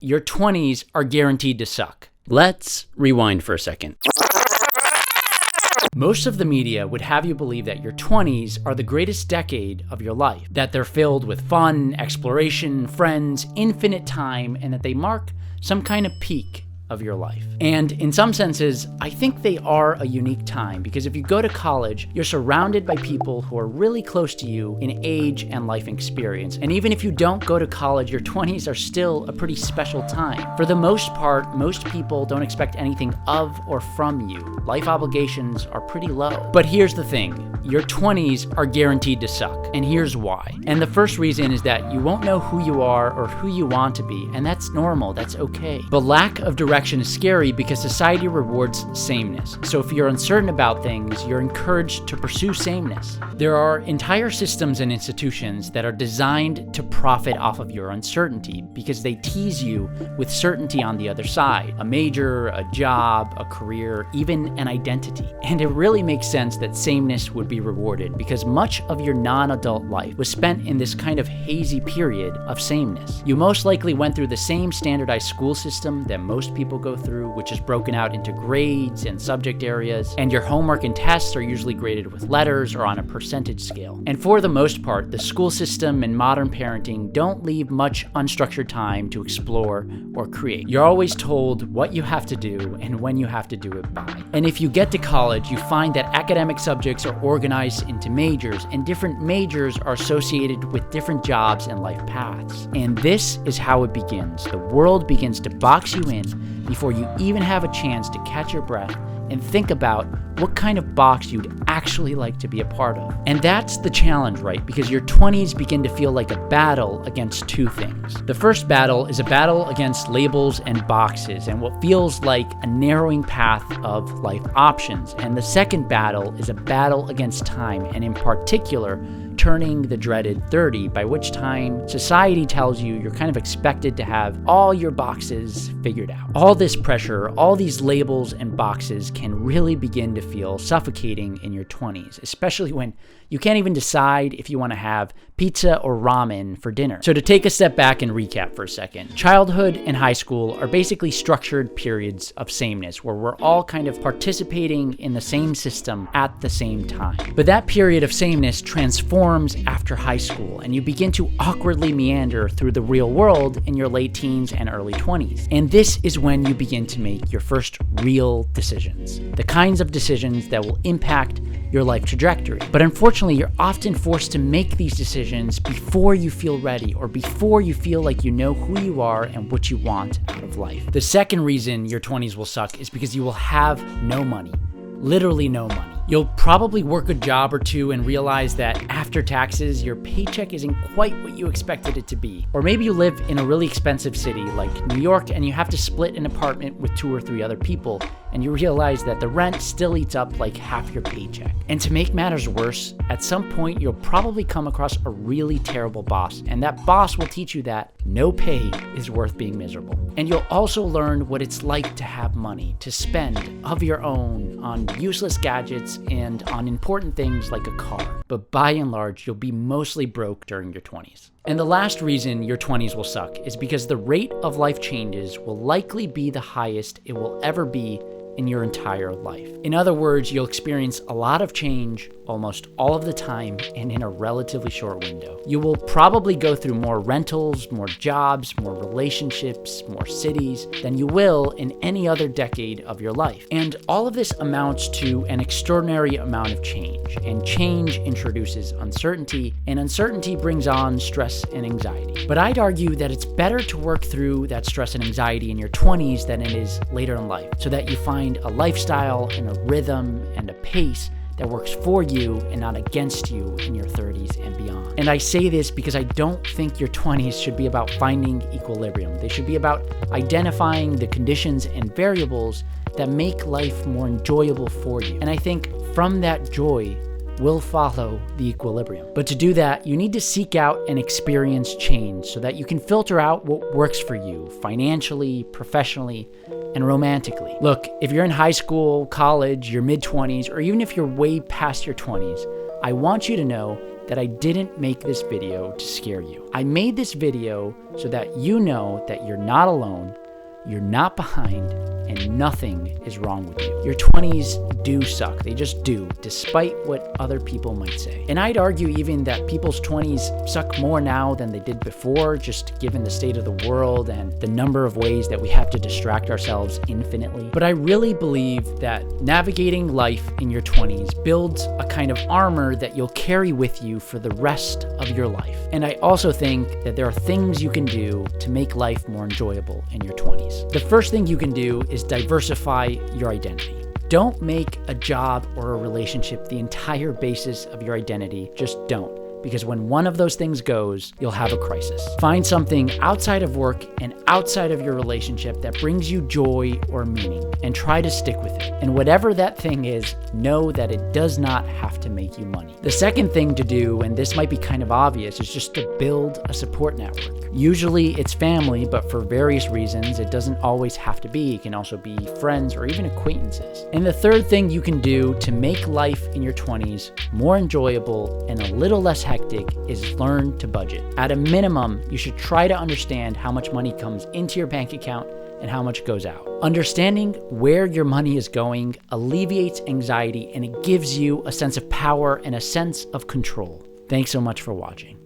Your 20s are guaranteed to suck. Let's rewind for a second. Most of the media would have you believe that your 20s are the greatest decade of your life, that they're filled with fun, exploration, friends, infinite time, and that they mark some kind of peak of your life. And in some senses, I think they are a unique time, because if you go to college, you're surrounded by people who are really close to you in age and life experience. And even if you don't go to college, your 20s are still a pretty special time. For the most part, most people don't expect anything of or from you. Life obligations are pretty low. But here's the thing, your 20s are guaranteed to suck, and here's why. And the first reason is that you won't know who you are or who you want to be, and that's normal, that's okay. But lack of direction is scary because society rewards sameness. So if you're uncertain about things, you're encouraged to pursue sameness. There are entire systems and institutions that are designed to profit off of your uncertainty because they tease you with certainty on the other side. A major, a job, a career, even an identity. And it really makes sense that sameness would be rewarded because much of your non-adult life was spent in this kind of hazy period of sameness. You most likely went through the same standardized school system that most people go through, which is broken out into grades and subject areas, and your homework and tests are usually graded with letters or on a percentage scale. And for the most part, the school system and modern parenting don't leave much unstructured time to explore or create. You're always told what you have to do and when you have to do it by. And if you get to college, you find that academic subjects are organized into majors, and different majors are associated with different jobs and life paths. And this is how it begins. The world begins to box you in before you even have a chance to catch your breath and think about what kind of box you'd actually like to be a part of. And that's the challenge, right? Because your 20s begin to feel like a battle against two things. The first battle is a battle against labels and boxes and what feels like a narrowing path of life options. And the second battle is a battle against time, and in particular, turning the dreaded 30, by which time society tells you you're kind of expected to have all your boxes figured out. All this pressure, all these labels and boxes can really begin to feel suffocating in your 20s, especially when you can't even decide if you want to have pizza or ramen for dinner. So to take a step back and recap for a second, childhood and high school are basically structured periods of sameness where we're all kind of participating in the same system at the same time. But that period of sameness transforms after high school, and you begin to awkwardly meander through the real world in your late teens and early 20s. And this is when you begin to make your first real decisions, the kinds of decisions that will impact your life trajectory. But unfortunately, you're often forced to make these decisions before you feel ready or before you feel like you know who you are and what you want out of life. The second reason your 20s will suck is because you will have no money. Literally no money. You'll probably work a job or two and realize that after taxes, your paycheck isn't quite what you expected it to be. Or maybe you live in a really expensive city like New York and you have to split an apartment with 2 or 3 other people, and you realize that the rent still eats up like half your paycheck. And to make matters worse, at some point you'll probably come across a really terrible boss, and that boss will teach you that no pay is worth being miserable. And you'll also learn what it's like to have money to spend of your own on useless gadgets and on important things like a car. But by and large, you'll be mostly broke during your 20s. And the last reason your 20s will suck is because the rate of life changes will likely be the highest it will ever be in your entire life. In other words, you'll experience a lot of change almost all of the time and in a relatively short window. You will probably go through more rentals, more jobs, more relationships, more cities than you will in any other decade of your life. And all of this amounts to an extraordinary amount of change. And change introduces uncertainty, and uncertainty brings on stress and anxiety. But I'd argue that it's better to work through that stress and anxiety in your 20s than it is later in life, so that you find a lifestyle and a rhythm and a pace that works for you and not against you in your 30s and beyond. And I say this because I don't think your 20s should be about finding equilibrium. They should be about identifying the conditions and variables that make life more enjoyable for you. And I think from that joy will follow the equilibrium. But to do that, you need to seek out and experience change so that you can filter out what works for you financially, professionally, and romantically. Look, if you're in high school, college, your mid-20s, or even if you're way past your 20s, I want you to know that I didn't make this video to scare you. I made this video so that you know that you're not alone, you're not behind, and nothing is wrong with you. Your 20s do suck. They just do, despite what other people might say. And I'd argue even that people's 20s suck more now than they did before, just given the state of the world and the number of ways that we have to distract ourselves infinitely. But I really believe that navigating life in your 20s builds a kind of armor that you'll carry with you for the rest of your life. And I also think that there are things you can do to make life more enjoyable in your 20s. The first thing you can do is diversify your identity. Don't make a job or a relationship the entire basis of your identity. Just don't. Because when one of those things goes, you'll have a crisis. Find something outside of work and outside of your relationship that brings you joy or meaning, and try to stick with it. And whatever that thing is, know that it does not have to make you money. The second thing to do, and this might be kind of obvious, is just to build a support network. Usually it's family, but for various reasons, it doesn't always have to be. It can also be friends or even acquaintances. And the third thing you can do to make life in your 20s more enjoyable and a little less hectic is learn to budget. At a minimum, you should try to understand how much money comes into your bank account and how much goes out. Understanding where your money is going alleviates anxiety, and it gives you a sense of power and a sense of control. Thanks so much for watching.